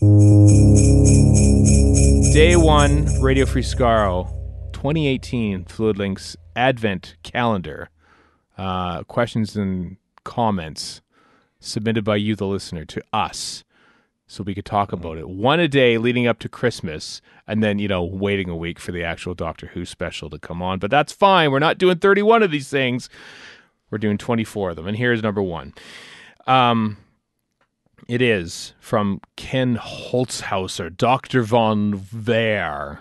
Day 1, Radio Free Skaro, 2018 Fluid Links Advent Calendar. Questions and comments submitted by you, the listener, to us, so we could talk about it. One a day leading up to Christmas, and then, waiting a week for the actual Doctor Who special to come on. But that's fine. We're not doing 31 of these things. We're doing 24 of them. And here's number 1. It is from Ken Holzhauser, Dr. Von Ver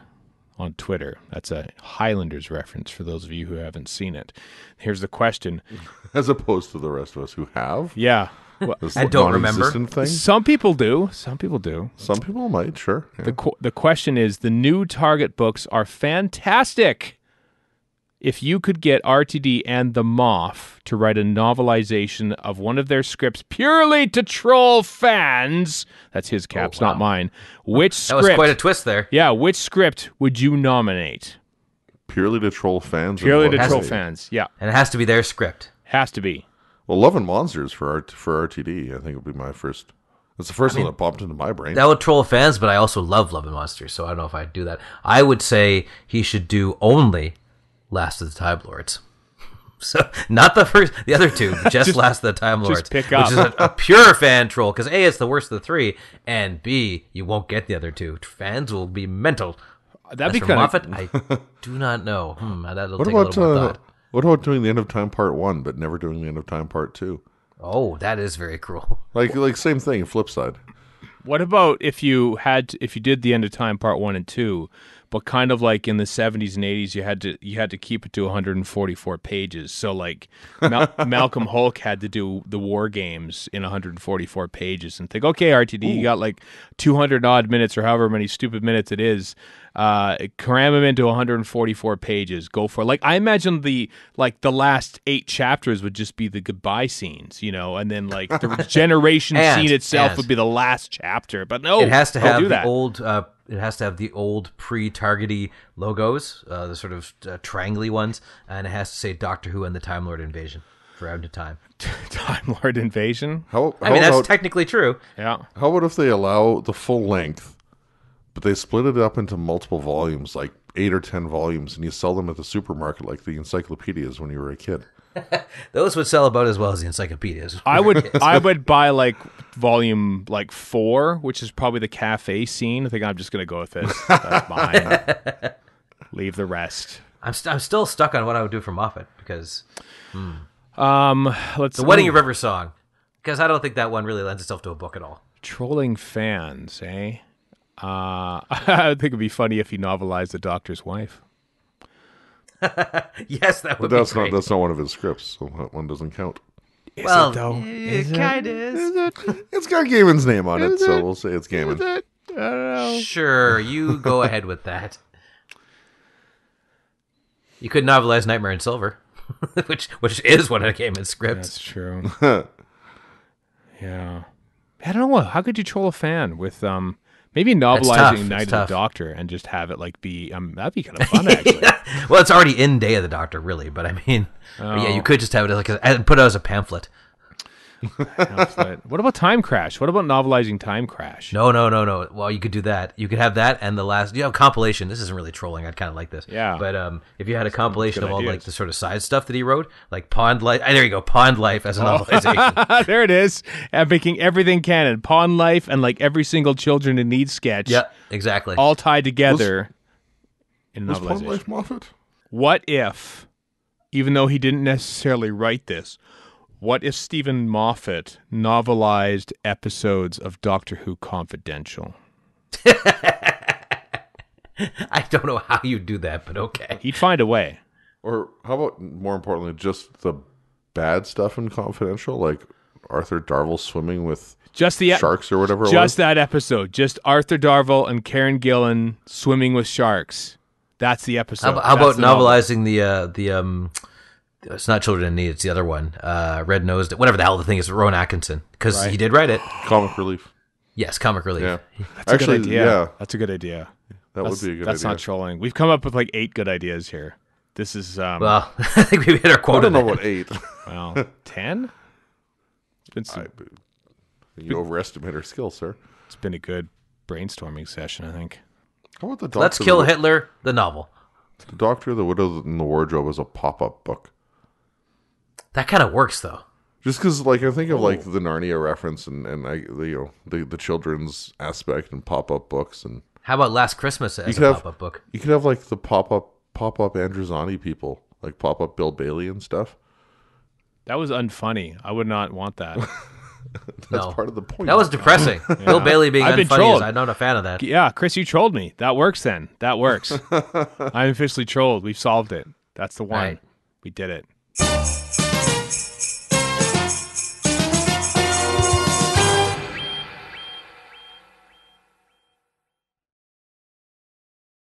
on Twitter. That's a Highlanders reference for those of you who haven't seen it. Here's the question. As opposed to the rest of us who have? Yeah. Well, I don't remember. Thing? Some people do. Some people do. Some people might, sure. Yeah. The question is, the new Target books are fantastic. If you could get RTD and the Moff to write a novelization of one of their scripts purely to troll fans, that's his caps, not mine. Which script? That was quite a twist there. Yeah, which script would you nominate? Purely to troll fans? Purely to troll fans, yeah. And it has to be their script. Has to be. Well, Love and Monsters for RTD, I think would be my first. That's the first one that popped into my brain. That would troll fans, but I also love Love and Monsters, so I don't know if I'd do that. I would say he should do only Last of the Time Lords. So, not the other two, just Last of the Time Lords. Just pick up. Which is a pure fan troll, because A, it's the worst of the three, and B, you won't get the other two. Fans will be mental. That'd be for kind Moffat, I do not know. That'll take a little more thought. What about doing the End of Time Part 1, but never doing the End of Time Part 2? Oh, that is very cruel. Like same thing, flip side. What about if you did the End of Time Part 1 and 2, but kind of like in the 70s and 80s, you had to keep it to 144 pages. So like Malcolm Hulk had to do the War Games in 144 pages and think, okay, RTD, you got like 200 odd minutes or however many stupid minutes it is. Cram them into 144 pages. Go for it. Like I imagine the last 8 chapters would just be the goodbye scenes, and then like the regeneration scene itself would be the last chapter. But no, it has to have the old. It has to have the old pre-Targety logos, the sort of triangle-y ones, and it has to say Doctor Who and the Time Lord Invasion for Out of Time. Time Lord Invasion? That's technically true. Yeah. How about if they allow the full length, but they split it up into multiple volumes, like 8 or 10 volumes, and you sell them at the supermarket like the encyclopedias when you were a kid? Those would sell about as well as the encyclopedias. I would buy like volume 4, which is probably the cafe scene. I think I'm just gonna go with this. That's mine. Leave the rest. I'm still stuck on what I would do for Moffat because the Wedding of River Song, because I don't think that one really lends itself to a book at all. Trolling fans, eh? I think it'd be funny if he novelized the Doctor's wife. Yes, that would be great. That's not one of his scripts, so that one doesn't count. Is it, though? It kind of is. It's got Gaiman's name on it, so we'll say it's Gaiman. I don't know. Sure, you go ahead with that. You could novelize Nightmare in Silver, which is one of Gaiman's scripts. That's true. Yeah. I don't know. How could you troll a fan with maybe novelizing Night of the Doctor and just have it like be that'd be kind of fun actually. Well, it's already in Day of the Doctor, really, but I mean, yeah, you could just have it and put it as a pamphlet. What about Time Crash? What about novelizing Time Crash? No. Well, you could do that. You could have that and the last. You have a compilation. This isn't really trolling. I'd kind of like this. Yeah. But if you had a compilation of all like the sort of side stuff that he wrote, like Pond Life. There you go, Pond Life as a novelization. There it is. Making everything canon. Pond Life and like every single Children in Need sketch. Yeah, exactly. All tied together in a Was novelization. Pond Life Moffat? What if, even though he didn't necessarily write this, what if Stephen Moffat novelized episodes of Doctor Who Confidential? I don't know how you do that, but okay. He'd find a way. Or how about, more importantly, just the bad stuff in Confidential, like Arthur Darvill swimming with sharks or whatever it was? Just that episode. Just Arthur Darvill and Karen Gillan swimming with sharks. That's the episode. How about novelizing the it's not Children in Need, it's the other one. Red Nosed, whatever the hell the thing is, Rowan Atkinson, because he did write it. Comic Relief. Yes, Comic Relief. Yeah. That's a good idea. Yeah. That's a good idea. That would be a good idea. That's not trolling. We've come up with like 8 good ideas here. This is well, I think we hit our quota. I don't know what 8. Well, 10. You overestimate our skill, sir. It's been a good brainstorming session, I think. How about the Doctor? Let's Kill Hitler, the novel. The Doctor, the Widow in the Wardrobe is a pop-up book. That kind of works, though. Just because, like, I think of like the Narnia reference and the children's aspect and pop-up books, and How about Last Christmas as a pop-up book? you could have like the pop-up Androzani people, like pop-up Bill Bailey and stuff. That was unfunny. I would not want that. That's part of the point. That was depressing. Bill Bailey being I've been unfunny trolled. I'm not a fan of that. Yeah, Chris, you trolled me. That works then. That works. I'm officially trolled. We've solved it. That's the one. Right. We did it.